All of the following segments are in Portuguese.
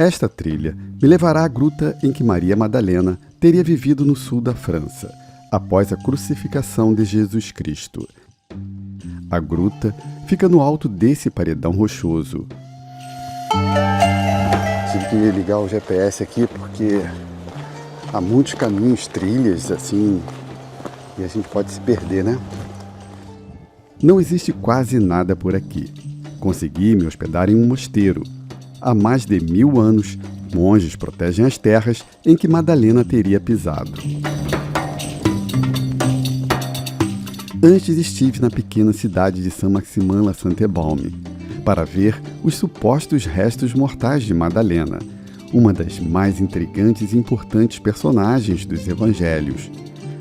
Esta trilha me levará à gruta em que Maria Madalena teria vivido no sul da França, após a crucificação de Jesus Cristo. A gruta fica no alto desse paredão rochoso. Tive que ligar o GPS aqui porque há muitos caminhos, trilhas, assim, e a gente pode se perder, né? Não existe quase nada por aqui. Consegui me hospedar em um mosteiro. Há mais de 1000 anos, monges protegem as terras em que Madalena teria pisado. Antes estive na pequena cidade de Saint-Maximin-la-Sainte-Baume para ver os supostos restos mortais de Madalena, uma das mais intrigantes e importantes personagens dos evangelhos.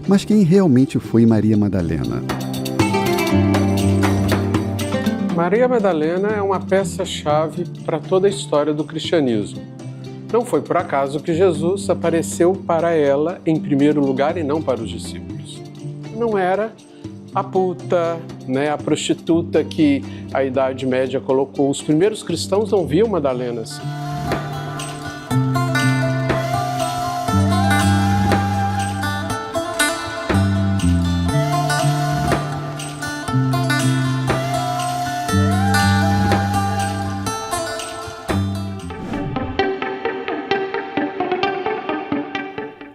Mas quem realmente foi Maria Madalena? Maria Madalena é uma peça-chave para toda a história do cristianismo. Não foi por acaso que Jesus apareceu para ela em primeiro lugar e não para os discípulos. Não era a puta, a prostituta que a Idade Média colocou. Os primeiros cristãos não viam Madalena assim.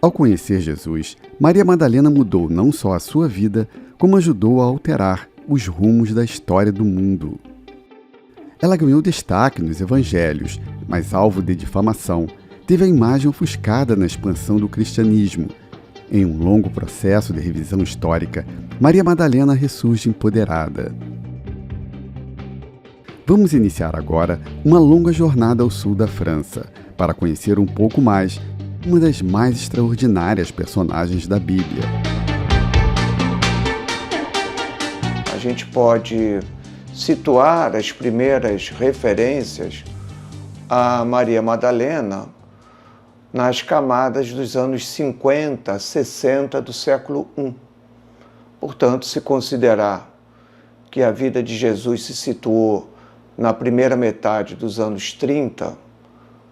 Ao conhecer Jesus, Maria Madalena mudou não só a sua vida, como ajudou a alterar os rumos da história do mundo. Ela ganhou destaque nos evangelhos, mas alvo de difamação, teve a imagem ofuscada na expansão do cristianismo. Em um longo processo de revisão histórica, Maria Madalena ressurge empoderada. Vamos iniciar agora uma longa jornada ao sul da França, para conhecer um pouco mais uma das mais extraordinárias personagens da Bíblia. A gente pode situar as primeiras referências a Maria Madalena nas camadas dos anos 50, 60 do século I. Portanto, se considerar que a vida de Jesus se situou na primeira metade dos anos 30,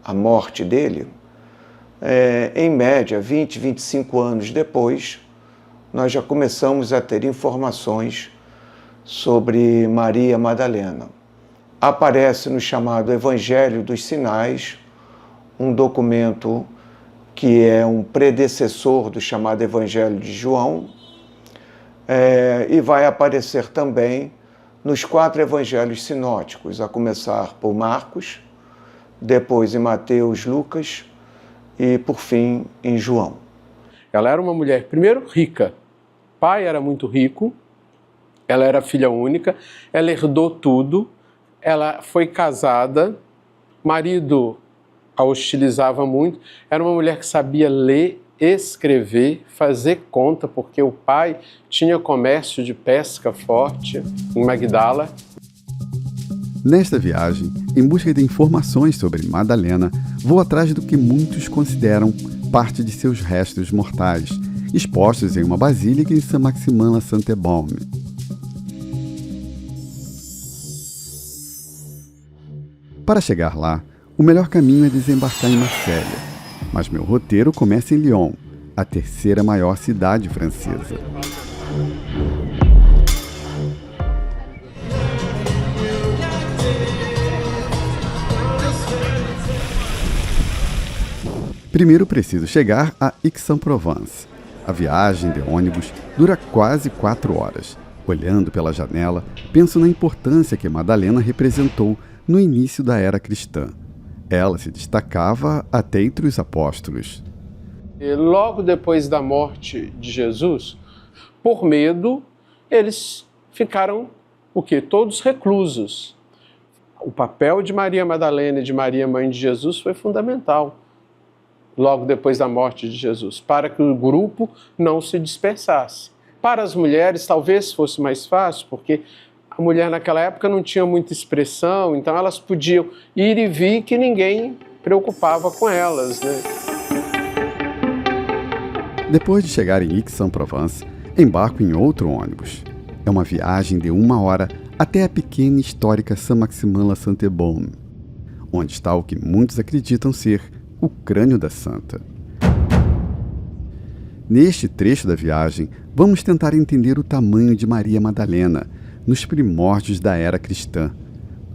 a morte dele, em média, 20, 25 anos depois, nós já começamos a ter informações sobre Maria Madalena. Aparece no chamado Evangelho dos Sinais, um documento que é um predecessor do chamado Evangelho de João, e vai aparecer também nos 4 evangelhos sinóticos, a começar por Marcos, depois em Mateus, Lucas, e, por fim, em João. Ela era uma mulher, primeiro, rica. O pai era muito rico, ela era filha única, ela herdou tudo, ela foi casada, marido a hostilizava muito, era uma mulher que sabia ler, escrever, fazer conta, porque o pai tinha comércio de pesca forte em Magdala. Nesta viagem, em busca de informações sobre Madalena, vou atrás do que muitos consideram parte de seus restos mortais, expostos em uma basílica em Saint-Maximin-la-Sainte-Baume. Para chegar lá, o melhor caminho é desembarcar em Marselha, mas meu roteiro começa em Lyon, a terceira maior cidade francesa. Primeiro preciso chegar a Aix-en-Provence. A viagem de ônibus dura quase 4 horas. Olhando pela janela, penso na importância que Madalena representou no início da era cristã. Ela se destacava até entre os apóstolos. E logo depois da morte de Jesus, por medo, eles ficaram todos reclusos. O papel de Maria Madalena e de Maria, mãe de Jesus, foi fundamental. Logo depois da morte de Jesus, para que o grupo não se dispersasse. Para as mulheres talvez fosse mais fácil, porque a mulher naquela época não tinha muita expressão, então elas podiam ir e vir que ninguém preocupava com elas, Depois de chegar em Aix-en-Provence, embarco em outro ônibus. É uma viagem de 1 hora até a pequena e histórica Saint-Maximin-la-Sainte-Baume. onde está o que muitos acreditam ser o crânio da santa. Neste trecho da viagem, vamos tentar entender o tamanho de Maria Madalena nos primórdios da era cristã.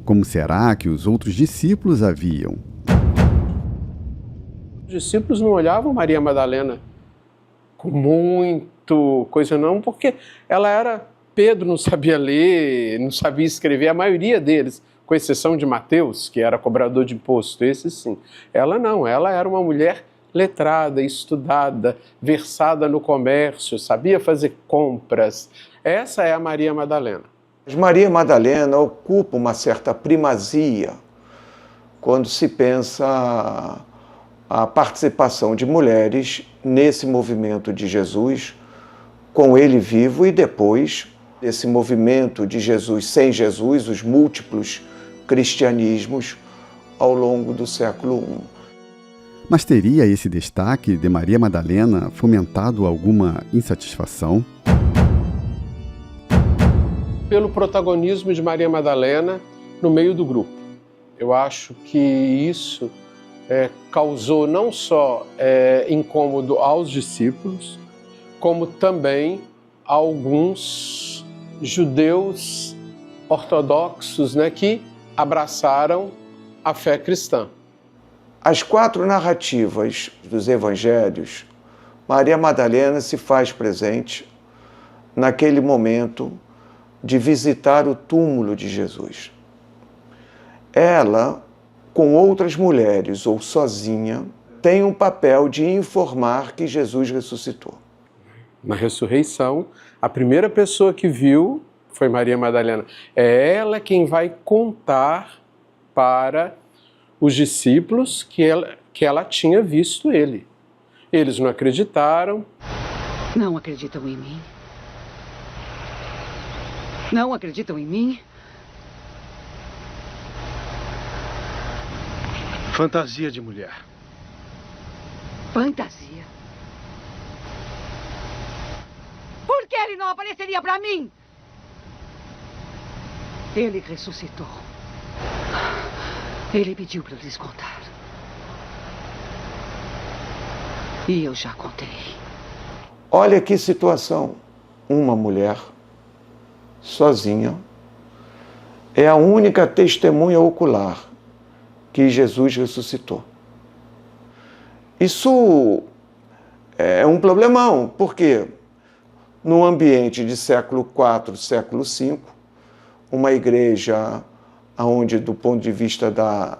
Como será que os outros discípulos a viam? Os discípulos não olhavam Maria Madalena com muito coisa não, porque ela era... Pedro não sabia ler, não sabia escrever, a maioria deles, com exceção de Mateus, que era cobrador de imposto, esse sim. Ela não, ela era uma mulher letrada, estudada, versada no comércio, sabia fazer compras. Essa é a Maria Madalena. Maria Madalena ocupa uma certa primazia quando se pensa a participação de mulheres nesse movimento de Jesus, com ele vivo, e depois esse movimento de Jesus sem Jesus, os múltiplos cristianismos ao longo do século I. Mas teria esse destaque de Maria Madalena fomentado alguma insatisfação? Pelo protagonismo de Maria Madalena no meio do grupo. Eu acho que isso causou não só incômodo aos discípulos, como também a alguns judeus ortodoxos, que abraçaram a fé cristã. As 4 narrativas dos evangelhos, Maria Madalena se faz presente naquele momento de visitar o túmulo de Jesus. Ela, com outras mulheres ou sozinha, tem um papel de informar que Jesus ressuscitou. Na ressurreição, a primeira pessoa que viu foi Maria Madalena. É ela quem vai contar para os discípulos que ela tinha visto ele. Eles não acreditaram. Não acreditam em mim? Não acreditam em mim? Fantasia de mulher. Fantasia? Por que ele não apareceria para mim? Ele ressuscitou. Ele pediu para lhes contar. E eu já contei. Olha que situação. Uma mulher, sozinha, é a única testemunha ocular que Jesus ressuscitou. Isso é um problemão, porque num ambiente de século IV, século V, uma igreja onde, do ponto de vista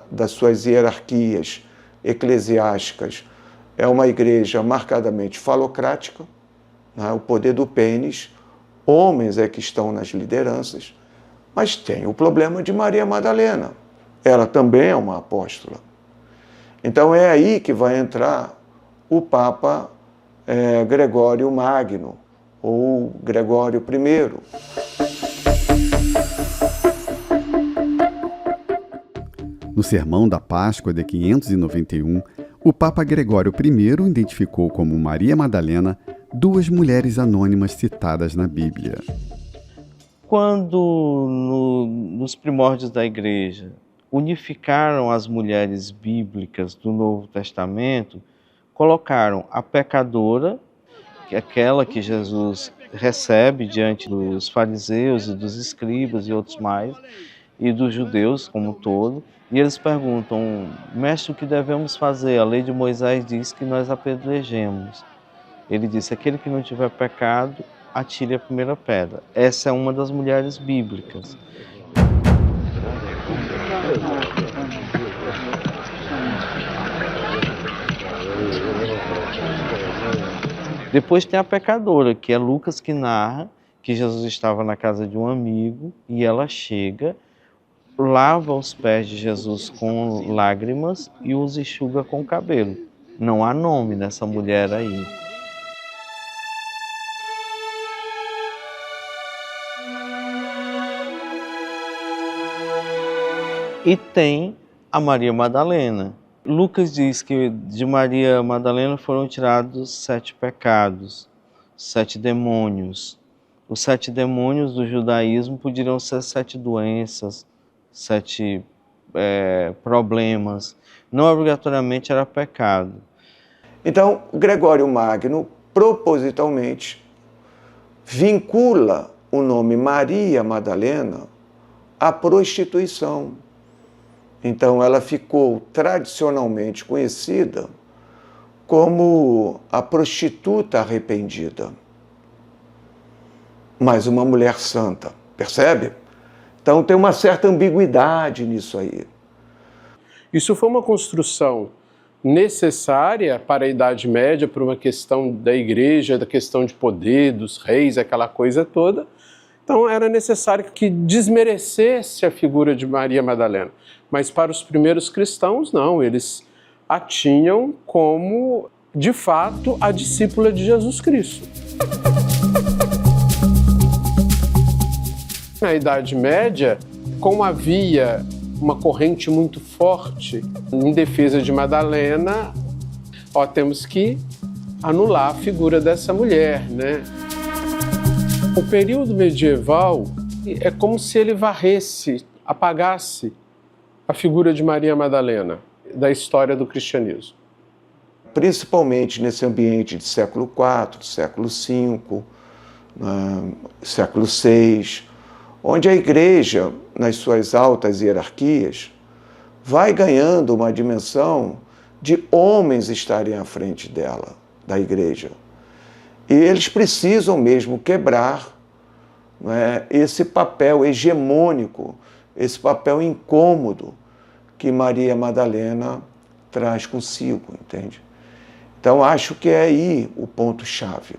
das suas hierarquias eclesiásticas, é uma igreja marcadamente falocrática, o poder do pênis, homens é que estão nas lideranças, mas tem o problema de Maria Madalena. Ela também é uma apóstola. Então é aí que vai entrar o Papa Gregório Magno, ou Gregório I. No Sermão da Páscoa de 591, o Papa Gregório I identificou como Maria Madalena 2 mulheres anônimas citadas na Bíblia. Quando, nos primórdios da Igreja, unificaram as mulheres bíblicas do Novo Testamento, colocaram a pecadora, que é aquela que Jesus recebe diante dos fariseus e dos escribas e outros mais, e dos judeus como um todo, e eles perguntam: mestre, o que devemos fazer? A lei de Moisés diz que nós apedrejemos. Ele disse: aquele que não tiver pecado, atire a primeira pedra. Essa é uma das mulheres bíblicas. Depois tem a pecadora, que é Lucas que narra que Jesus estava na casa de um amigo e ela chega, lava os pés de Jesus com lágrimas e os enxuga com o cabelo. Não há nome nessa mulher aí. E tem a Maria Madalena. Lucas diz que de Maria Madalena foram tirados 7 pecados, 7 demônios. Os 7 demônios do judaísmo poderiam ser 7 doenças, 7 problemas, não obrigatoriamente era pecado. Então, Gregório Magno, propositalmente, vincula o nome Maria Madalena à prostituição. Então, ela ficou tradicionalmente conhecida como a prostituta arrependida, mas uma mulher santa, percebe? Então, tem uma certa ambiguidade nisso aí. Isso foi uma construção necessária para a Idade Média, por uma questão da igreja, da questão de poder, dos reis, aquela coisa toda. Então era necessário que desmerecesse a figura de Maria Madalena. Mas para os primeiros cristãos, não, eles a tinham como, de fato, a discípula de Jesus Cristo. Na Idade Média, como havia uma corrente muito forte em defesa de Madalena, temos que anular a figura dessa mulher, né? O período medieval é como se ele varresse, apagasse a figura de Maria Madalena da história do cristianismo. Principalmente nesse ambiente de século IV, século V, século VI, onde a igreja, nas suas altas hierarquias, vai ganhando uma dimensão de homens estarem à frente dela, da igreja. E eles precisam mesmo quebrar, né, esse papel hegemônico, esse papel incômodo que Maria Madalena traz consigo, entende? Então, acho que é aí o ponto-chave.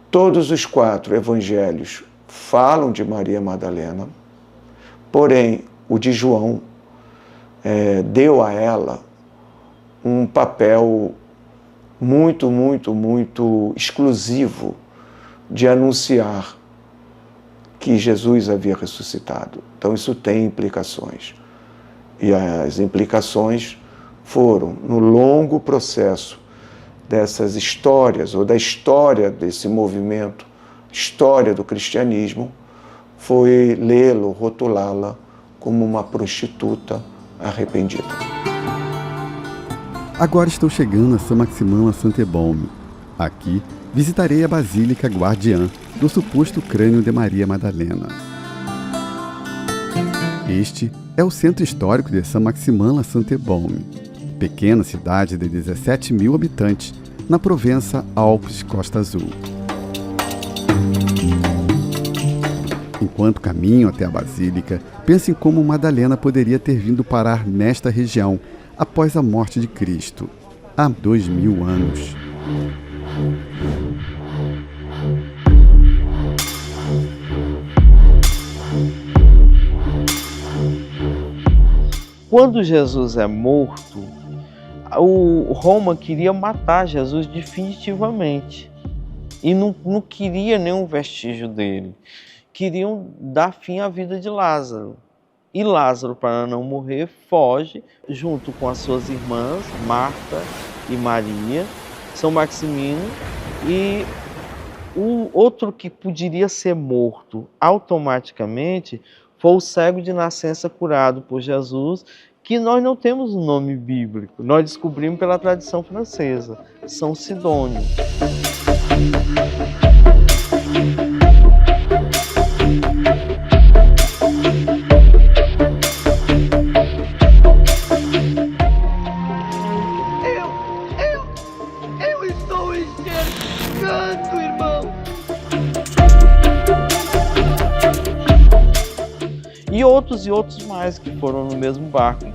Todos os 4 evangelhos falam de Maria Madalena, porém, o de João deu a ela um papel muito, muito, muito exclusivo de anunciar que Jesus havia ressuscitado. Então, isso tem implicações. E as implicações foram no longo processo dessas histórias, ou da história desse movimento, história do cristianismo, foi lê-lo, rotulá-la como uma prostituta arrependida. Agora estou chegando a São Maximão a Saint-Ebaume. Aqui visitarei a Basílica Guardiã do suposto crânio de Maria Madalena. Este é o centro histórico de São Maximão a Saint-Ebaume, pequena cidade de 17 mil habitantes, na Provença Alpes Costa Azul. Enquanto caminho até a Basílica, penso em como Madalena poderia ter vindo parar nesta região após a morte de Cristo, há 2000 anos. Quando Jesus é morto, o Roma queria matar Jesus definitivamente e não queria nenhum vestígio dele. Queriam dar fim à vida de Lázaro. E Lázaro, para não morrer, foge junto com as suas irmãs, Marta e Maria, São Maximino, e o outro que poderia ser morto automaticamente foi o cego de nascença curado por Jesus, que nós não temos um nome bíblico, nós descobrimos pela tradição francesa, São Sidônio. Eu estou enxergando, irmão! E outros mais que foram no mesmo barco,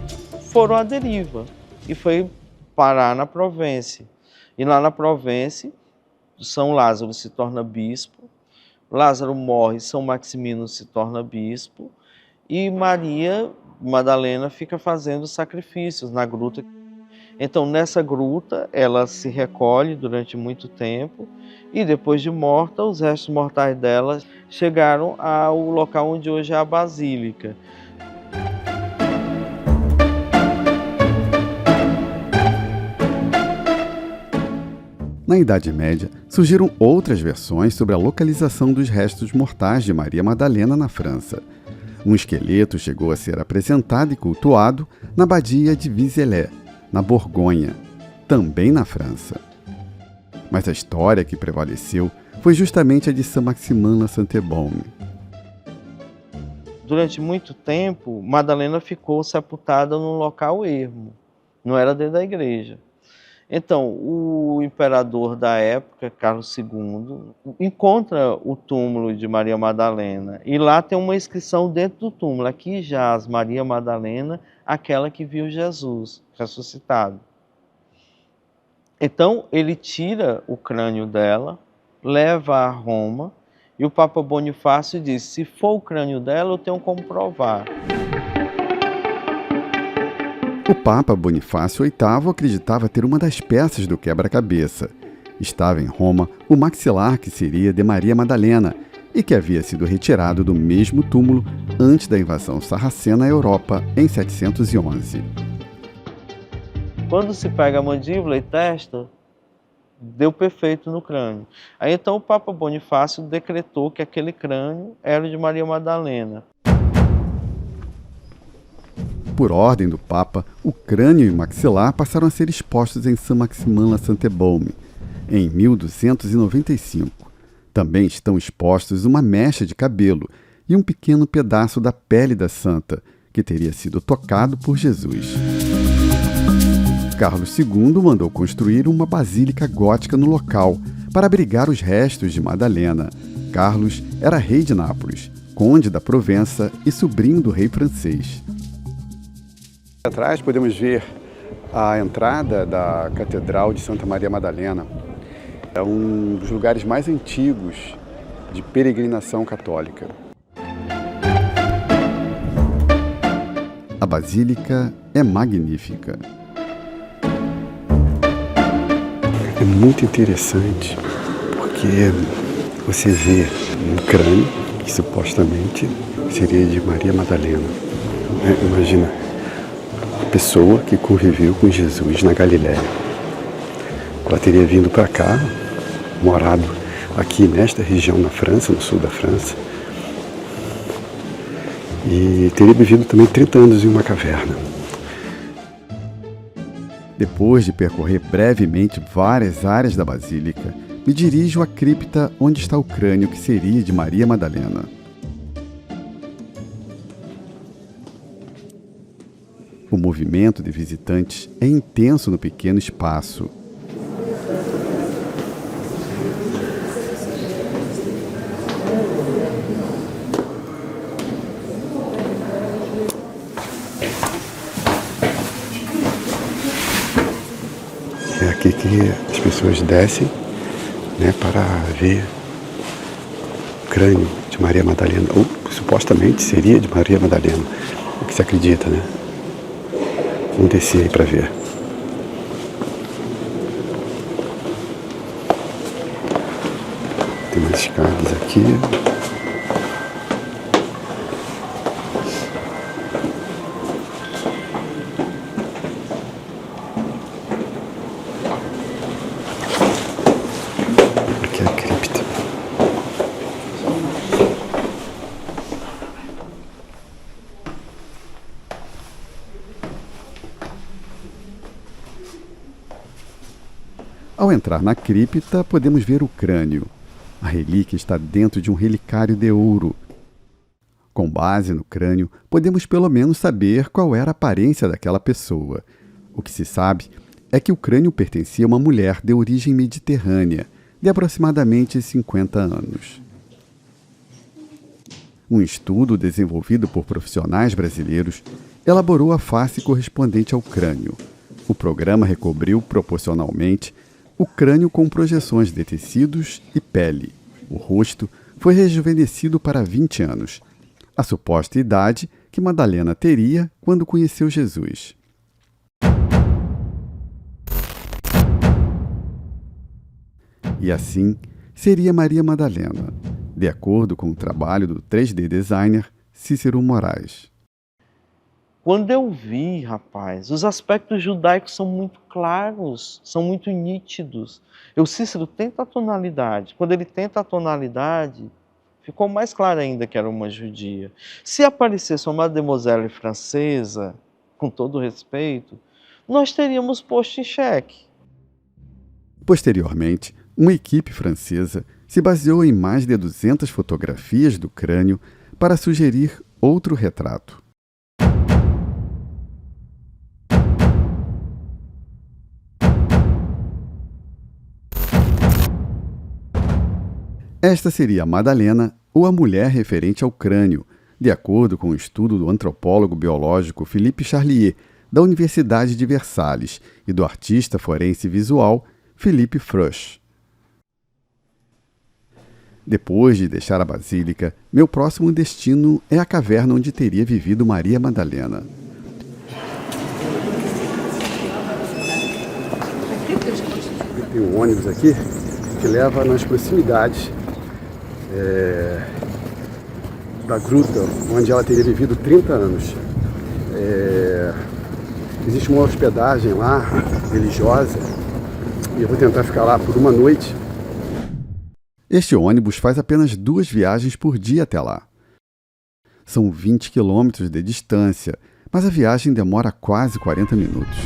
foram à deriva e foi parar na Provence. E lá na Provence, São Lázaro se torna bispo, Lázaro morre, São Maximino se torna bispo e Maria Madalena fica fazendo sacrifícios na gruta. Então, nessa gruta, ela se recolhe durante muito tempo e depois de morta, os restos mortais dela chegaram ao local onde hoje é a Basílica. Na Idade Média, surgiram outras versões sobre a localização dos restos mortais de Maria Madalena na França. Um esqueleto chegou a ser apresentado e cultuado na abadia de Vézelay, na Borgonha, também na França. Mas a história que prevaleceu foi justamente a de Saint-Maximin la Sainte-Baume. Durante muito tempo, Madalena ficou sepultada num local ermo, não era dentro da igreja. Então, o imperador da época, Carlos II, encontra o túmulo de Maria Madalena e lá tem uma inscrição dentro do túmulo: aqui jaz Maria Madalena, aquela que viu Jesus ressuscitado. Então, ele tira o crânio dela, leva a Roma, e o Papa Bonifácio diz: se for o crânio dela, eu tenho como provar. O Papa Bonifácio VIII acreditava ter uma das peças do quebra-cabeça. Estava em Roma o maxilar que seria de Maria Madalena e que havia sido retirado do mesmo túmulo antes da invasão sarracena à Europa em 711. Quando se pega a mandíbula e testa, deu perfeito no crânio. Aí então o Papa Bonifácio decretou que aquele crânio era de Maria Madalena. Por ordem do Papa, o crânio e o maxilar passaram a ser expostos em Saint-Maximin la Sainte-Baume, em 1295. Também estão expostos uma mecha de cabelo e um pequeno pedaço da pele da santa, que teria sido tocado por Jesus. Carlos II mandou construir uma basílica gótica no local para abrigar os restos de Madalena. Carlos era rei de Nápoles, conde da Provença e sobrinho do rei francês. Atrás podemos ver a entrada da Catedral de Santa Maria Madalena. É um dos lugares mais antigos de peregrinação católica. A basílica é magnífica. É muito interessante porque você vê um crânio que supostamente seria de Maria Madalena. Imagina, a pessoa que conviveu com Jesus na Galiléia. Ela teria vindo para cá, morado aqui nesta região na França, no sul da França, e teria vivido também 30 anos em uma caverna. Depois de percorrer brevemente várias áreas da basílica, me dirijo à cripta onde está o crânio que seria de Maria Madalena. O movimento de visitantes é intenso no pequeno espaço. É aqui que as pessoas descem, né, para ver o crânio de Maria Madalena, ou supostamente seria de Maria Madalena, o que se acredita, né? Vamos descer aí para ver. Tem umas escadas aqui. Aqui é a cripta. Ao entrar na cripta, podemos ver o crânio. A relíquia está dentro de um relicário de ouro. Com base no crânio, podemos pelo menos saber qual era a aparência daquela pessoa. O que se sabe é que o crânio pertencia a uma mulher de origem mediterrânea, de aproximadamente 50 anos. Um estudo desenvolvido por profissionais brasileiros elaborou a face correspondente ao crânio. O programa recobriu proporcionalmente o crânio com projeções de tecidos e pele. O rosto foi rejuvenescido para 20 anos, a suposta idade que Madalena teria quando conheceu Jesus. E assim seria Maria Madalena, de acordo com o trabalho do 3D designer Cícero Moraes. Quando eu vi, rapaz, os aspectos judaicos são muito claros, são muito nítidos. O Cícero tenta a tonalidade. Quando ele tenta a tonalidade, ficou mais claro ainda que era uma judia. Se aparecesse uma mademoiselle francesa, com todo respeito, nós teríamos posto em xeque. Posteriormente, uma equipe francesa se baseou em mais de 200 fotografias do crânio para sugerir outro retrato. Esta seria a Madalena, ou a mulher referente ao crânio, de acordo com o estudo do antropólogo biológico Philippe Charlier, da Universidade de Versalhes, e do artista forense visual Philippe Fruch. Depois de deixar a Basílica, meu próximo destino é a caverna onde teria vivido Maria Madalena. Tem um ônibus aqui que leva nas proximidades da gruta onde ela teria vivido 30 anos. Existe uma hospedagem lá, religiosa, e eu vou tentar ficar lá por uma noite. Este ônibus faz apenas 2 viagens por dia até lá. São 20 quilômetros de distância, mas a viagem demora quase 40 minutos.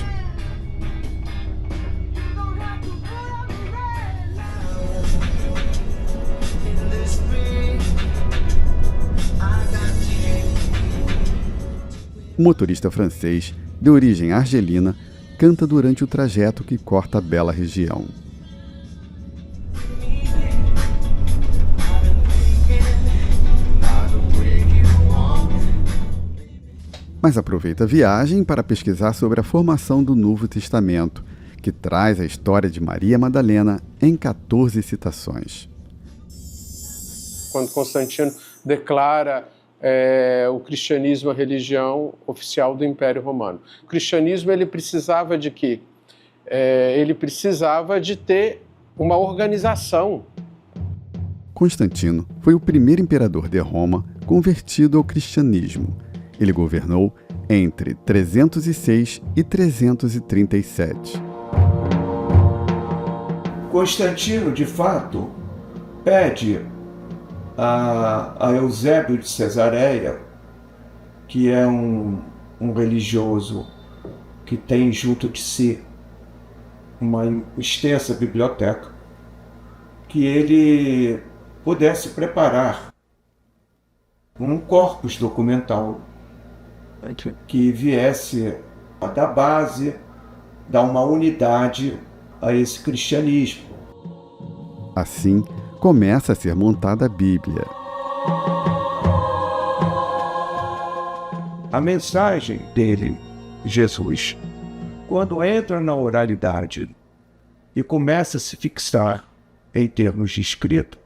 O motorista francês, de origem argelina, canta durante o trajeto que corta a bela região. Mas aproveita a viagem para pesquisar sobre a formação do Novo Testamento, que traz a história de Maria Madalena em 14 citações. Quando Constantino declara o cristianismo a religião oficial do Império Romano. O cristianismo ele precisava de quê? Ele precisava de ter uma organização. Constantino foi o primeiro imperador de Roma convertido ao cristianismo. Ele governou entre 306 e 337. Constantino, de fato, pede a Eusébio de Cesareia, que é um religioso que tem junto de si uma extensa biblioteca, que ele pudesse preparar um corpus documental que viesse a dar base, dar uma unidade a esse cristianismo. Assim, começa a ser montada a Bíblia. A mensagem dele, Jesus, quando entra na oralidade e começa a se fixar em termos de escrita,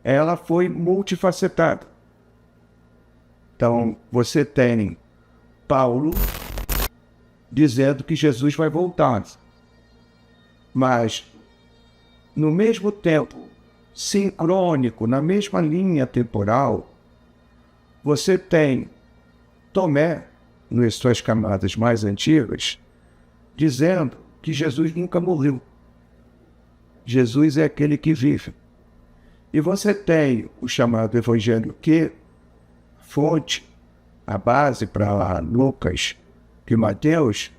ela foi multifacetada. Então, você tem Paulo dizendo que Jesus vai voltar, mas, no mesmo tempo, sincrônico, na mesma linha temporal, você tem Tomé, nas suas camadas mais antigas, dizendo que Jesus nunca morreu. Jesus é aquele que vive. E você tem o chamado Evangelho que fonte, a base para Lucas e Mateus,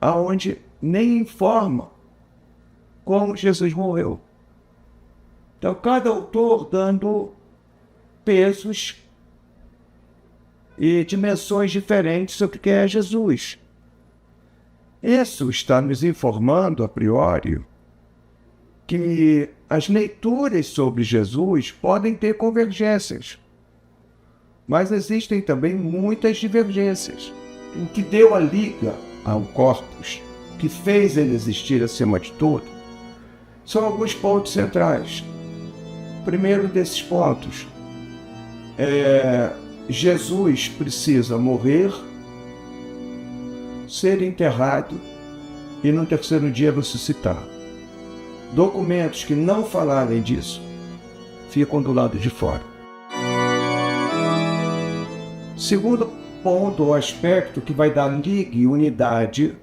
aonde nem informa como Jesus morreu. Então, cada autor dando pesos e dimensões diferentes sobre o que é Jesus. Isso está nos informando, a priori, que as leituras sobre Jesus podem ter convergências, mas existem também muitas divergências. O que deu a liga ao corpus, que fez ele existir acima de tudo, são alguns pontos centrais. O primeiro desses pontos é Jesus precisa morrer, ser enterrado e no terceiro dia ressuscitar. Documentos que não falarem disso ficam do lado de fora. Segundo ponto, o aspecto que vai dar liga e unidade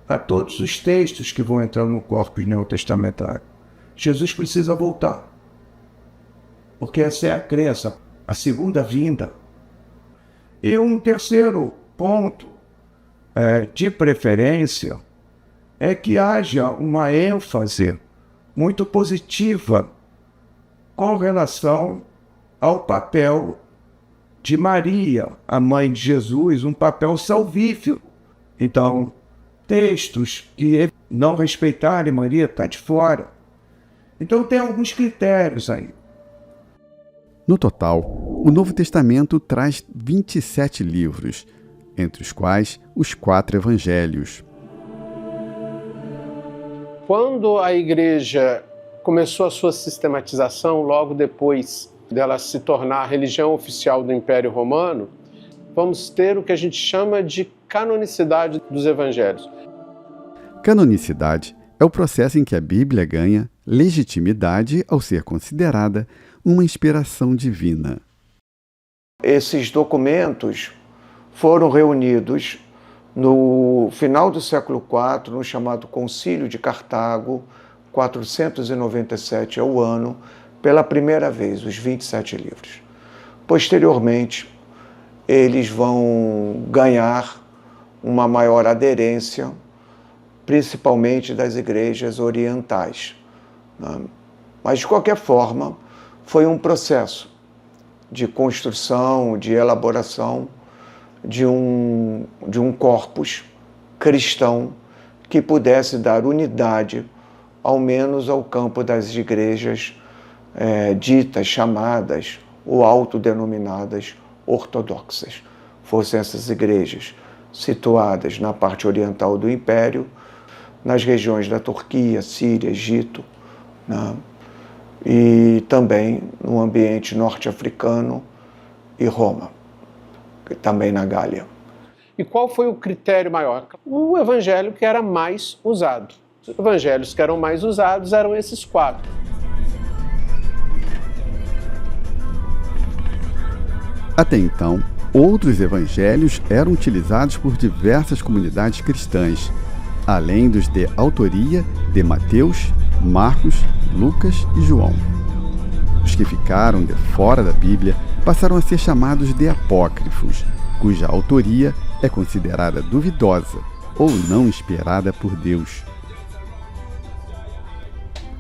a todos os textos que vão entrar no corpus neotestamentário. Jesus precisa voltar. porque essa é a crença, a segunda vinda. E um terceiro ponto de preferência é que haja uma ênfase muito positiva com relação ao papel de Maria, a mãe de Jesus, um papel salvífico. Então, textos que não respeitarem Maria está de fora. Então tem alguns critérios aí. No total, o Novo Testamento traz 27 livros, entre os quais os 4 evangelhos. Quando a igreja começou a sua sistematização, logo depois dela se tornar a religião oficial do Império Romano, vamos ter o que a gente chama de canonicidade dos evangelhos. Canonicidade é o processo em que a Bíblia ganha legitimidade ao ser considerada uma inspiração divina. Esses documentos foram reunidos no final do século IV, no chamado Concílio de Cartago, 497 é o ano, pela primeira vez, os 27 livros. Posteriormente, eles vão ganhar uma maior aderência, principalmente das igrejas orientais. Mas, de qualquer forma, foi um processo de construção, de elaboração de um corpus cristão que pudesse dar unidade, ao menos ao campo das igrejas ditas, chamadas ou autodenominadas ortodoxas. Fossem essas igrejas situadas na parte oriental do Império, nas regiões da Turquia, Síria, Egito, né? E também no ambiente norte-africano e Roma, também na Gália. E qual foi o critério maior? O evangelho que era mais usado. Os evangelhos que eram mais usados eram esses 4. Até então, outros evangelhos eram utilizados por diversas comunidades cristãs, além dos de autoria de Mateus, Marcos, Lucas e João. Os que ficaram de fora da Bíblia passaram a ser chamados de apócrifos, cuja autoria é considerada duvidosa ou não inspirada por Deus.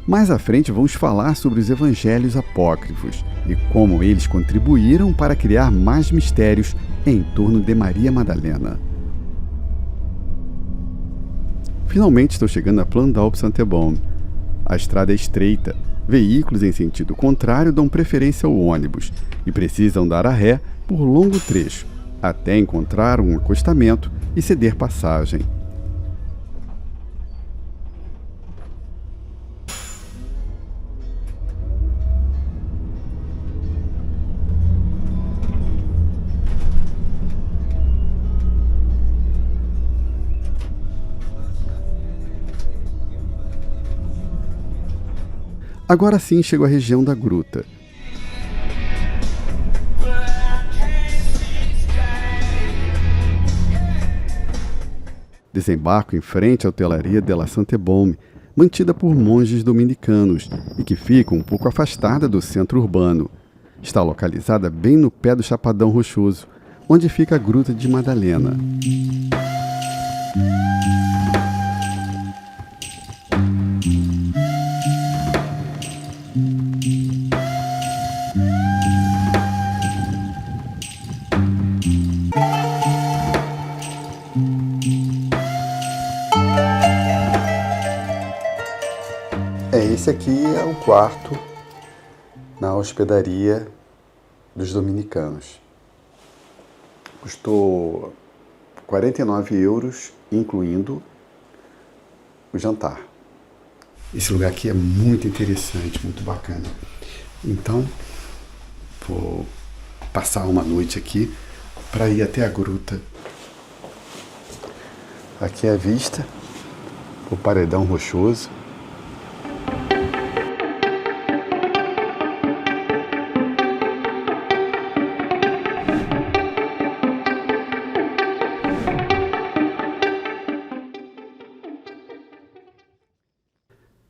Mais à frente vamos falar sobre os evangelhos apócrifos e como eles contribuíram para criar mais mistérios em torno de Maria Madalena. Finalmente estou chegando a Plandalp-Sainte-Baume. A estrada é estreita, veículos em sentido contrário dão preferência ao ônibus e precisam dar a ré por longo trecho, até encontrar um acostamento e ceder passagem. Agora sim chego à região da gruta. Desembarco em frente à hotelaria de la Sainte-Baume, mantida por monges dominicanos e que fica um pouco afastada do centro urbano. Está localizada bem no pé do Chapadão Rochoso, onde fica a Gruta de Madalena. Esse aqui é o quarto na hospedaria dos dominicanos. Custou 49 euros, incluindo o jantar. Esse lugar aqui é muito interessante, muito bacana. Então, vou passar uma noite aqui para ir até a gruta. Aqui é a vista, o paredão rochoso.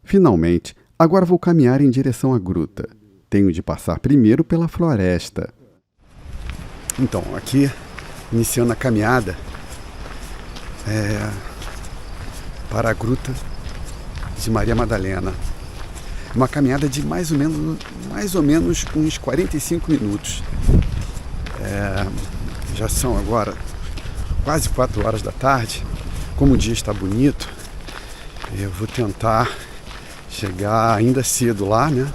Finalmente, agora vou caminhar em direção à gruta. tenho de passar primeiro pela floresta. Então, aqui, iniciando a caminhada para a Gruta de Maria Madalena. Uma caminhada de mais ou menos uns 45 minutos. Já são agora quase 4 horas da tarde. Como o dia está bonito, eu vou tentar chegar ainda cedo lá, né?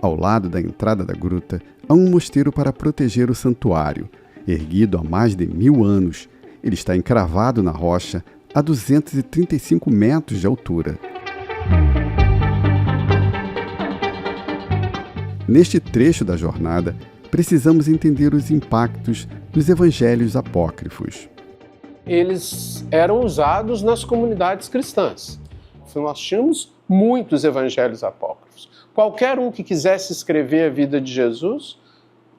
Ao lado da entrada da gruta, há um mosteiro para proteger o santuário, erguido há mais de 1000 anos. Ele está encravado na rocha, a 235 metros de altura. Neste trecho da jornada, precisamos entender os impactos dos evangelhos apócrifos. Eles eram usados nas comunidades cristãs. Nós tínhamos muitos evangelhos apócrifos. Qualquer um que quisesse escrever a vida de Jesus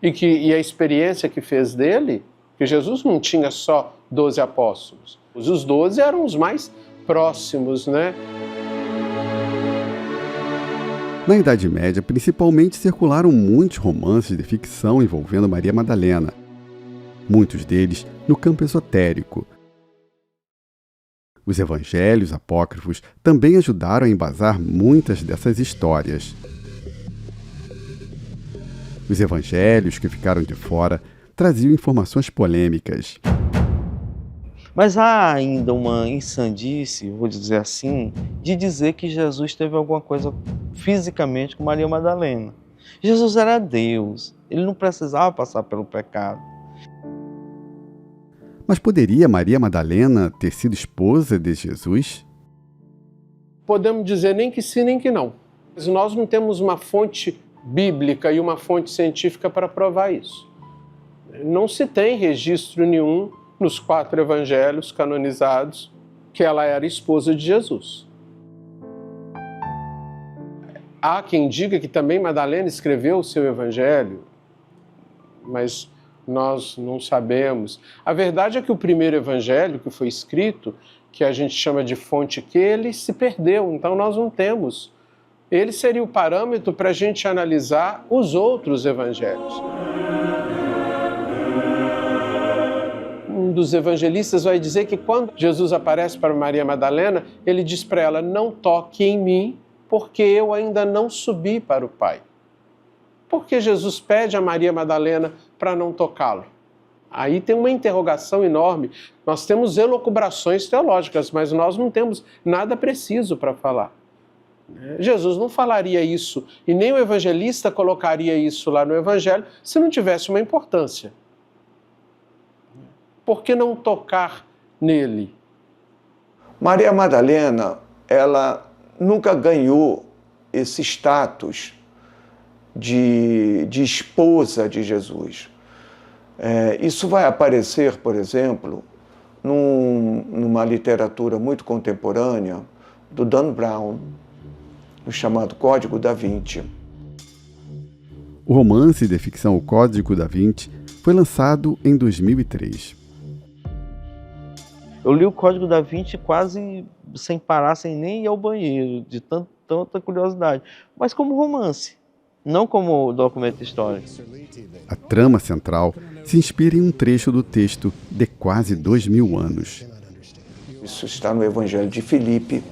e a experiência que fez dele, que Jesus não tinha só 12 apóstolos. Os 12 eram os mais próximos, né? Na Idade Média, principalmente, circularam muitos romances de ficção envolvendo Maria Madalena, muitos deles no campo esotérico. Os evangelhos apócrifos também ajudaram a embasar muitas dessas histórias. Os evangelhos que ficaram de fora traziam informações polêmicas. Mas há ainda uma insandice, vou dizer assim, de dizer que Jesus teve alguma coisa fisicamente com Maria Madalena. Jesus era Deus, ele não precisava passar pelo pecado. Mas poderia Maria Madalena ter sido esposa de Jesus? Podemos dizer nem que sim, nem que não. Mas nós não temos uma fonte bíblica e uma fonte científica para provar isso. Não se tem registro nenhum nos 4 evangelhos canonizados que ela era esposa de Jesus. Há quem diga que também Madalena escreveu o seu evangelho, mas nós não sabemos. A verdade é que o primeiro evangelho que foi escrito, que a gente chama de fonte Q, ele se perdeu, então nós não temos. Ele seria o parâmetro para a gente analisar os outros evangelhos. Um dos evangelistas vai dizer que quando Jesus aparece para Maria Madalena, ele diz para ela: não toque em mim, porque eu ainda não subi para o Pai. Por que Jesus pede a Maria Madalena para não tocá-lo? Aí tem uma interrogação enorme. Nós temos elucubrações teológicas, mas nós não temos nada preciso para falar. Jesus não falaria isso, e nem o evangelista colocaria isso lá no evangelho, se não tivesse uma importância. Por que não tocar nele? Maria Madalena, ela nunca ganhou esse status de esposa de Jesus. Isso vai aparecer, por exemplo, numa literatura muito contemporânea do Dan Brown, no chamado Código da Vinci. O romance de ficção O Código da Vinci foi lançado em 2003. Eu li o Código da Vinci quase sem parar, sem nem ir ao banheiro, de tanta curiosidade. Mas como romance, não como documento histórico. A trama central se inspira em um trecho do texto de quase 2000 anos. Isso está no Evangelho de Filipe,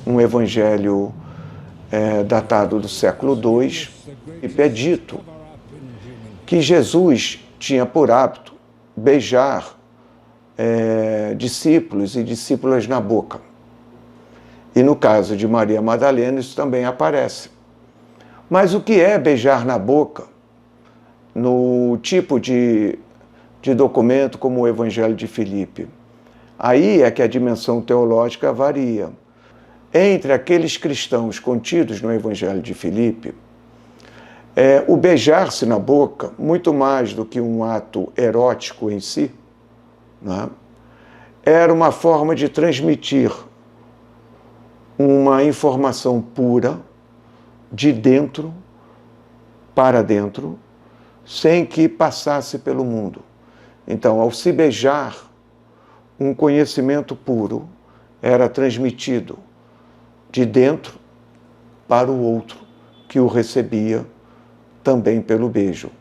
um evangelho datado do século II. E é dito que Jesus tinha por hábito beijar discípulos e discípulas na boca. E no caso de Maria Madalena, isso também aparece. Mas o que é beijar na boca, no tipo de documento como o Evangelho de Filipe? Aí é que a dimensão teológica varia. Entre aqueles cristãos contidos no Evangelho de Filipe, o beijar-se na boca, muito mais do que um ato erótico em si, né, era uma forma de transmitir uma informação pura, de dentro para dentro, sem que passasse pelo mundo. Então, ao se beijar, um conhecimento puro era transmitido de dentro para o outro, que o recebia também pelo beijo.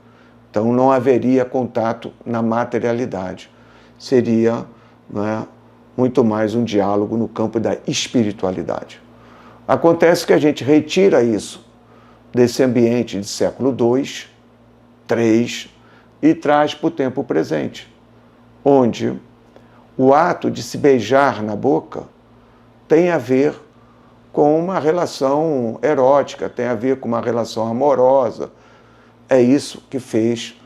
Então não haveria contato na materialidade. Seria, não é, muito mais um diálogo no campo da espiritualidade. Acontece que a gente retira isso desse ambiente de século II, III e traz para o tempo presente, onde o ato de se beijar na boca tem a ver com uma relação erótica, tem a ver com uma relação amorosa. É isso que fez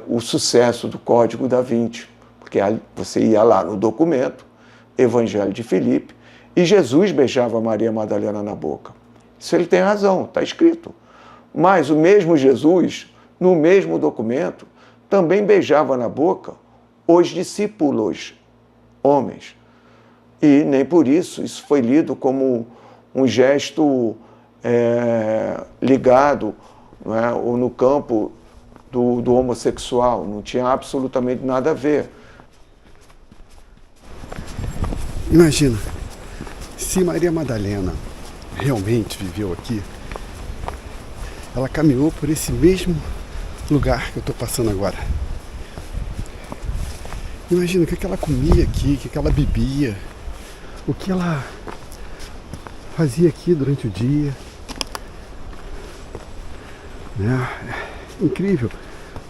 o sucesso do Código da Vinci, porque você ia lá no documento, Evangelho de Filipe, e Jesus beijava Maria Madalena na boca. Isso ele tem razão, está escrito. Mas o mesmo Jesus, no mesmo documento, também beijava na boca os discípulos, homens. E nem por isso foi lido como um gesto ligado, não é, ou no campo do homossexual. Não tinha absolutamente nada a ver. Imagina, se Maria Madalena realmente viveu aqui, ela caminhou por esse mesmo lugar que eu estou passando agora. Imagina o que ela comia aqui, o que ela bebia, o que ela fazia aqui durante o dia. É incrível.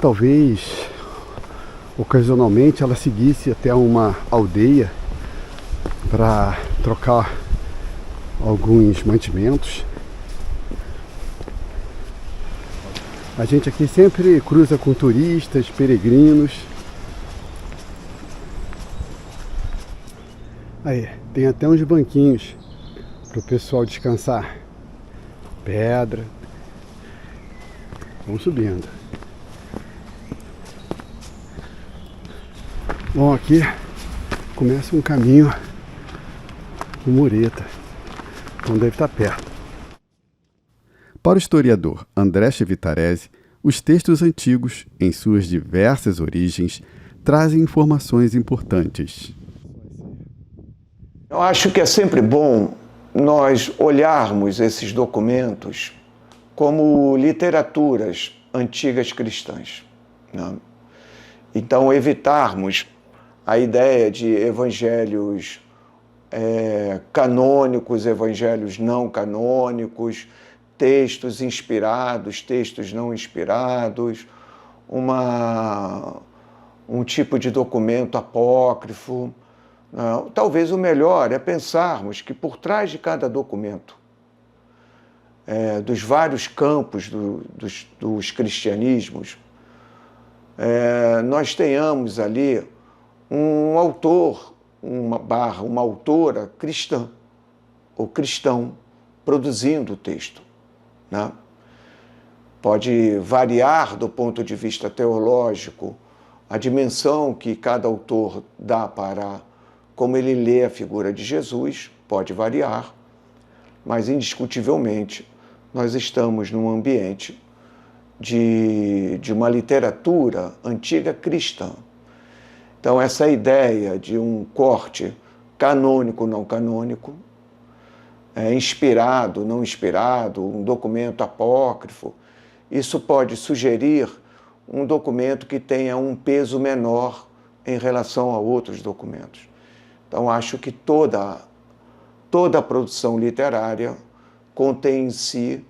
Talvez, ocasionalmente, ela seguisse até uma aldeia para trocar alguns mantimentos. A gente aqui sempre cruza com turistas, peregrinos. Aí, tem até uns banquinhos para o pessoal descansar. Pedra. Vamos subindo. Bom, aqui começa um caminho de mureta. Então deve estar perto. Para o historiador André Chevitarese, os textos antigos, em suas diversas origens, trazem informações importantes. Eu acho que é sempre bom nós olharmos esses documentos como literaturas antigas cristãs, né? Então, evitarmos a ideia de evangelhos canônicos, evangelhos não canônicos, textos inspirados, textos não inspirados, um tipo de documento apócrifo. Talvez o melhor é pensarmos que por trás de cada documento, dos vários campos dos cristianismos, nós tenhamos ali um autor, uma autora cristã, ou cristão, produzindo o texto, né? Pode variar do ponto de vista teológico a dimensão que cada autor dá para como ele lê a figura de Jesus, pode variar, mas indiscutivelmente nós estamos num ambiente de uma literatura antiga cristã. Então, essa ideia de um corte canônico, não canônico, inspirado, não inspirado, um documento apócrifo, isso pode sugerir um documento que tenha um peso menor em relação a outros documentos. Então, acho que toda a produção literária contém em si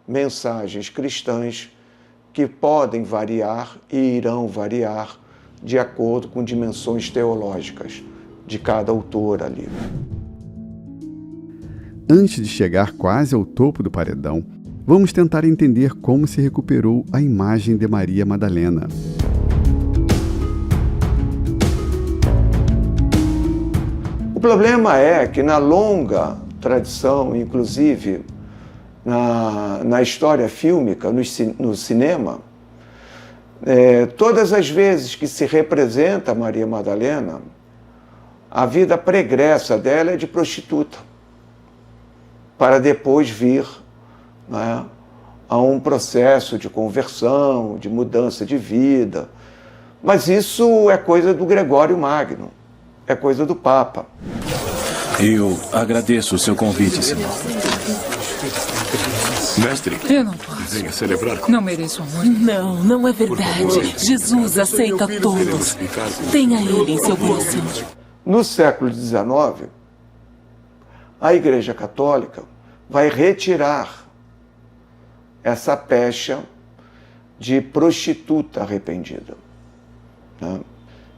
mensagens cristãs que podem variar e irão variar de acordo com dimensões teológicas de cada autor ali. Antes de chegar quase ao topo do paredão, vamos tentar entender como se recuperou a imagem de Maria Madalena. O problema é que na longa tradição, inclusive na história fílmica, no cinema, todas as vezes que se representa Maria Madalena, a vida pregressa dela é de prostituta, para depois vir, né, a um processo de conversão, de mudança de vida. Mas isso é coisa do Gregório Magno, é coisa do Papa. Eu agradeço o seu convite, senhor. Mestre, Eu não posso. venha celebrar com... Não mereço amor. Não, não é verdade. Jesus aceita todos. Tenha ele em seu coração. No século XIX, a Igreja Católica vai retirar essa pecha de prostituta arrependida, né?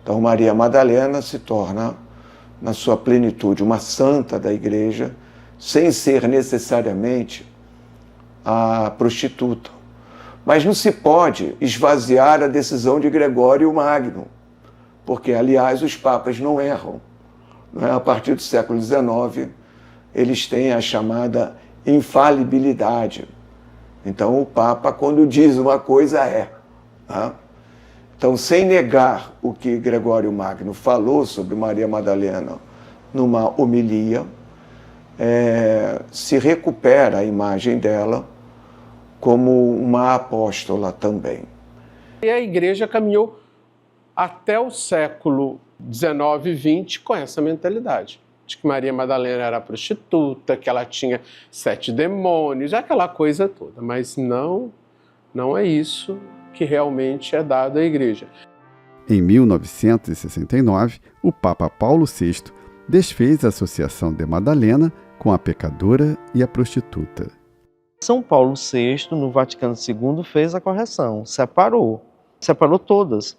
Então, Maria Madalena se torna, na sua plenitude, uma santa da Igreja, sem ser necessariamente a prostituta. Mas não se pode esvaziar a decisão de Gregório Magno, porque, aliás, os papas não erram. Não é? A partir do século XIX, eles têm a chamada infalibilidade. Então, o Papa, quando diz uma coisa, é. Tá? Então, sem negar o que Gregório Magno falou sobre Maria Madalena numa homilia, se recupera a imagem dela como uma apóstola também. E a Igreja caminhou até o século XIX e XX com essa mentalidade de que Maria Madalena era prostituta, que ela tinha 7 demônios, aquela coisa toda. Mas não é isso que realmente é dado à Igreja. Em 1969, o Papa Paulo VI desfez a associação de Madalena com a pecadora e a prostituta. São Paulo VI, no Vaticano II, fez a correção, separou todas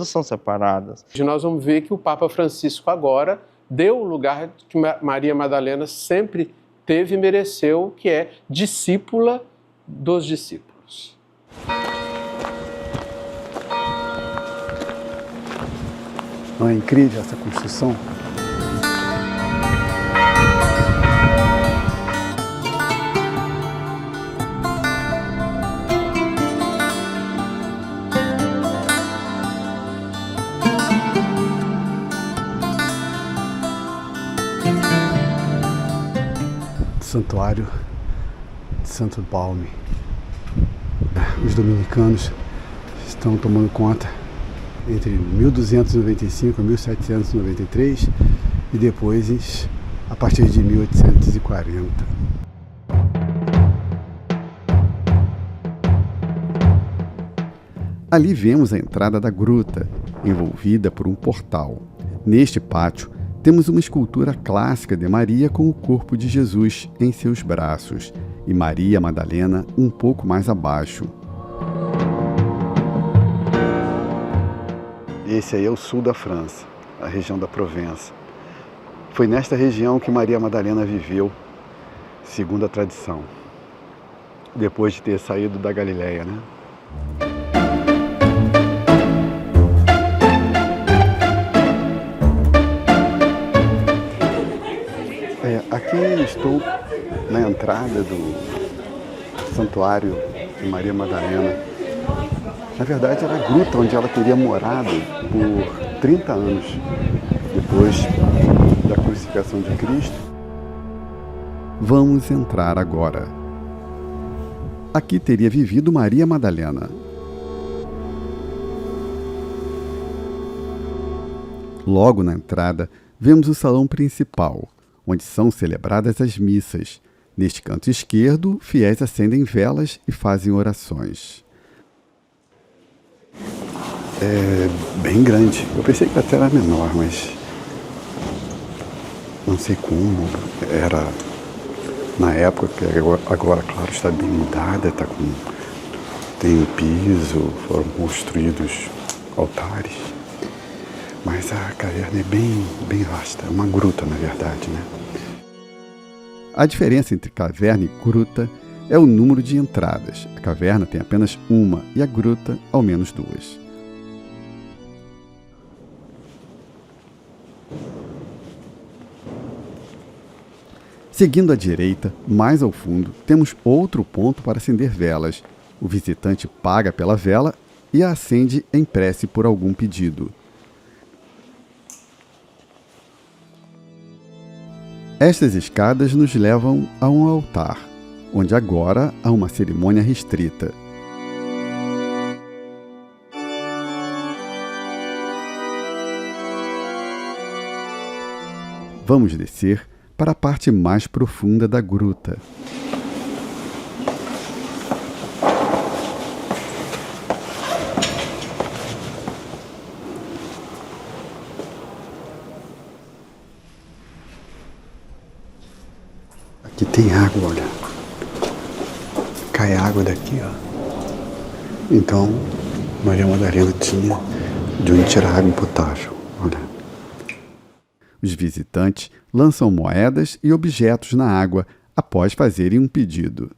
são separadas. E nós vamos ver que o Papa Francisco agora deu o lugar que Maria Madalena sempre teve e mereceu, que é discípula dos discípulos. Não é incrível essa construção? Santuário de Santo Balme. Os dominicanos estão tomando conta entre 1295 e 1793 e depois a partir de 1840. Ali vemos a entrada da gruta, envolvida por um portal. Neste pátio, temos uma escultura clássica de Maria com o corpo de Jesus em seus braços e Maria Madalena um pouco mais abaixo. Esse aí é o sul da França, a região da Provença. Foi nesta região que Maria Madalena viveu, segundo a tradição, depois de ter saído da Galileia, né? Aqui estou na entrada do Santuário de Maria Madalena. Na verdade, era a gruta onde ela teria morado por 30 anos, depois da crucificação de Cristo. Vamos entrar agora. Aqui teria vivido Maria Madalena. Logo na entrada, vemos o salão principal, onde são celebradas as missas. Neste canto esquerdo, fiéis acendem velas e fazem orações. É bem grande. Eu pensei que até era menor, mas não sei como era na época, que agora claro, está bem mudada, tem piso, foram construídos altares. Mas a caverna é bem vasta, é uma gruta, na verdade, né? A diferença entre caverna e gruta é o número de entradas. A caverna tem apenas uma e a gruta, ao menos 2. Seguindo à direita, mais ao fundo, temos outro ponto para acender velas. O visitante paga pela vela e a acende em prece por algum pedido. Estas escadas nos levam a um altar, onde agora há uma cerimônia restrita. Vamos descer para a parte mais profunda da gruta. tem água, olha. Cai água daqui, ó. Então, Maria Madalena tinha de onde tirar água potável, olha. Os visitantes lançam moedas e objetos na água após fazerem um pedido.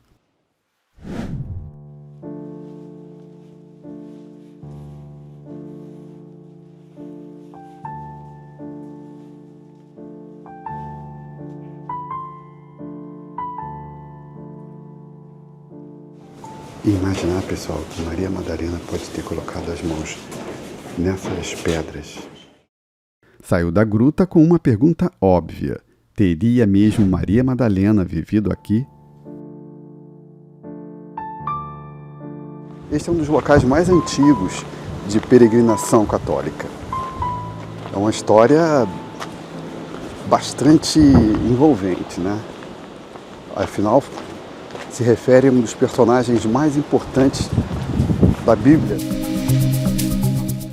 E imaginar, pessoal, que Maria Madalena pode ter colocado as mãos nessas pedras. Saiu da gruta com uma pergunta óbvia. Teria mesmo Maria Madalena vivido aqui? Este é um dos locais mais antigos de peregrinação católica. É uma história bastante envolvente, né? Afinal, se refere a um dos personagens mais importantes da Bíblia.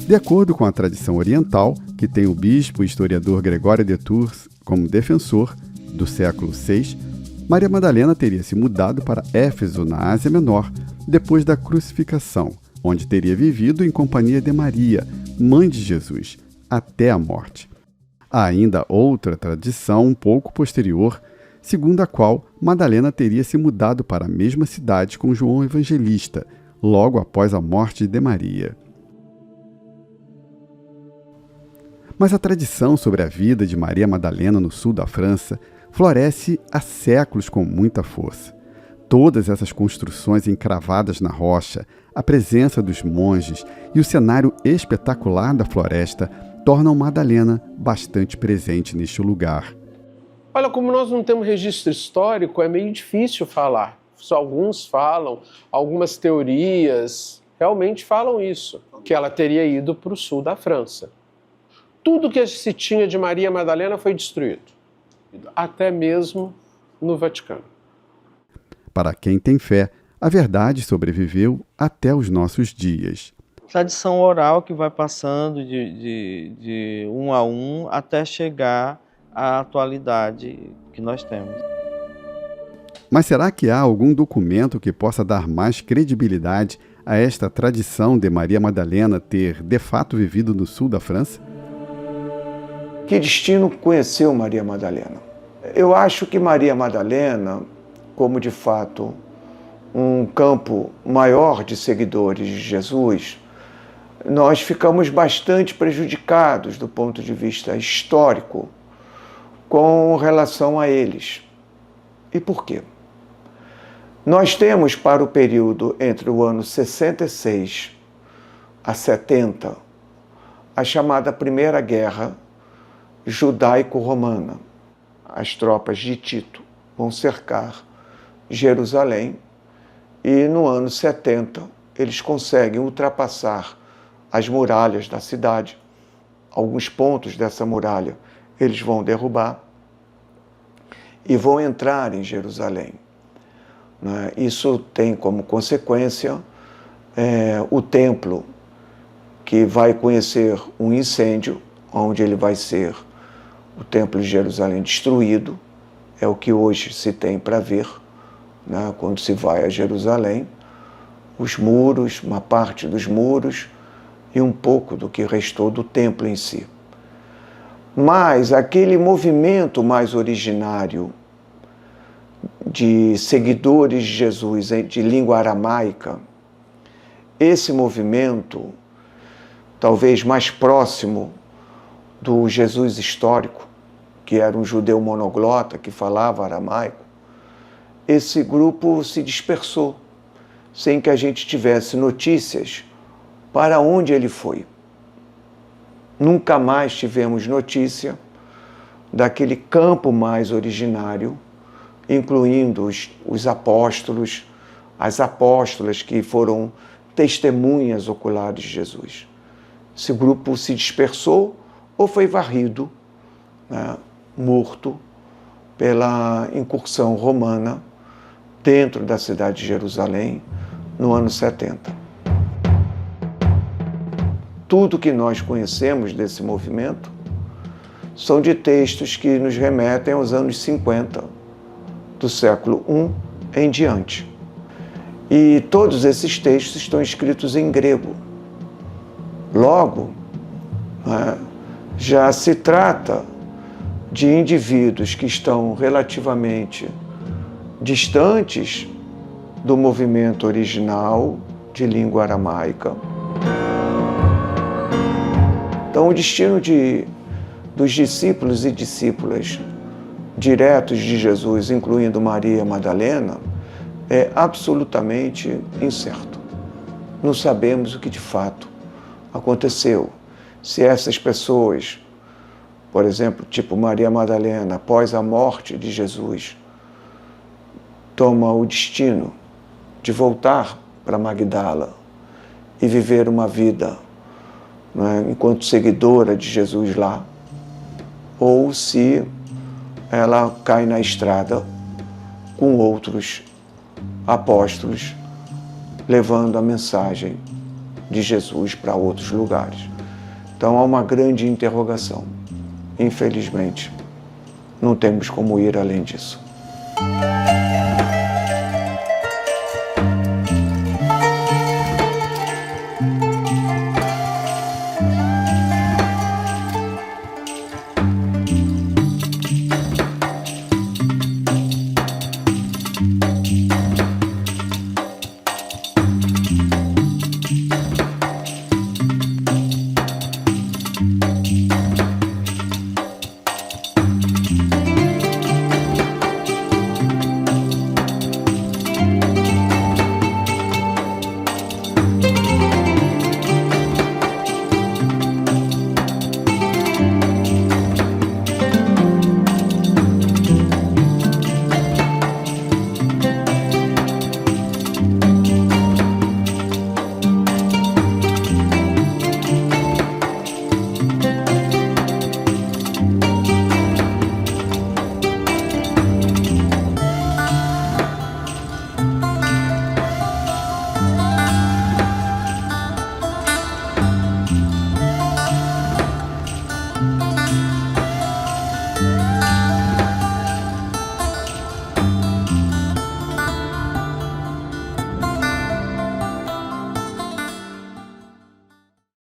De acordo com a tradição oriental, que tem o bispo e historiador Gregório de Tours como defensor, do século VI, Maria Madalena teria se mudado para Éfeso, na Ásia Menor, depois da crucificação, onde teria vivido em companhia de Maria, mãe de Jesus, até a morte. Há ainda outra tradição um pouco posterior, segundo a qual Madalena teria se mudado para a mesma cidade com João Evangelista, logo após a morte de Maria. Mas a tradição sobre a vida de Maria Madalena no sul da França floresce há séculos com muita força. Todas essas construções encravadas na rocha, a presença dos monges e o cenário espetacular da floresta tornam Madalena bastante presente neste lugar. Olha, como nós não temos registro histórico, é meio difícil falar. Só alguns falam, algumas teorias realmente falam isso, que ela teria ido para o sul da França. Tudo que se tinha de Maria Madalena foi destruído, até mesmo no Vaticano. Para quem tem fé, a verdade sobreviveu até os nossos dias. Tradição oral que vai passando de um a um até chegar à atualidade que nós temos. Mas será que há algum documento que possa dar mais credibilidade a esta tradição de Maria Madalena ter, de fato, vivido no sul da França? Que destino conheceu Maria Madalena? Eu acho que Maria Madalena, como de fato um campo maior de seguidores de Jesus, nós ficamos bastante prejudicados do ponto de vista histórico com relação a eles. E por quê? Nós temos para o período entre o ano 66 a 70 a chamada Primeira Guerra Judaico-Romana. As tropas de Tito vão cercar Jerusalém e no ano 70 eles conseguem ultrapassar as muralhas da cidade. Alguns pontos dessa muralha eles vão derrubar e vão entrar em Jerusalém. Isso tem como consequência o templo, que vai conhecer um incêndio, onde ele vai ser o templo de Jerusalém destruído. É o que hoje se tem para ver, quando se vai a Jerusalém. Os muros, uma parte dos muros e um pouco do que restou do templo em si. Mas aquele movimento mais originário de seguidores de Jesus de língua aramaica, esse movimento, talvez mais próximo do Jesus histórico, que era um judeu monoglota que falava aramaico, esse grupo se dispersou, sem que a gente tivesse notícias para onde ele foi. Nunca mais tivemos notícia daquele campo mais originário, incluindo os apóstolos, as apóstolas que foram testemunhas oculares de Jesus. Esse grupo se dispersou ou foi varrido, morto pela incursão romana dentro da cidade de Jerusalém no ano 70. Tudo que nós conhecemos desse movimento são de textos que nos remetem aos anos 50 do século I em diante. E todos esses textos estão escritos em grego. Logo, já se trata de indivíduos que estão relativamente distantes do movimento original de língua aramaica. Então, o destino dos discípulos e discípulas diretos de Jesus, incluindo Maria Madalena, é absolutamente incerto. Não sabemos o que de fato aconteceu. Se essas pessoas, por exemplo, tipo Maria Madalena, após a morte de Jesus, toma o destino de voltar para Magdala e viver uma vida, enquanto seguidora de Jesus lá, ou se ela cai na estrada com outros apóstolos, levando a mensagem de Jesus para outros lugares. Então há uma grande interrogação. Infelizmente, não temos como ir além disso.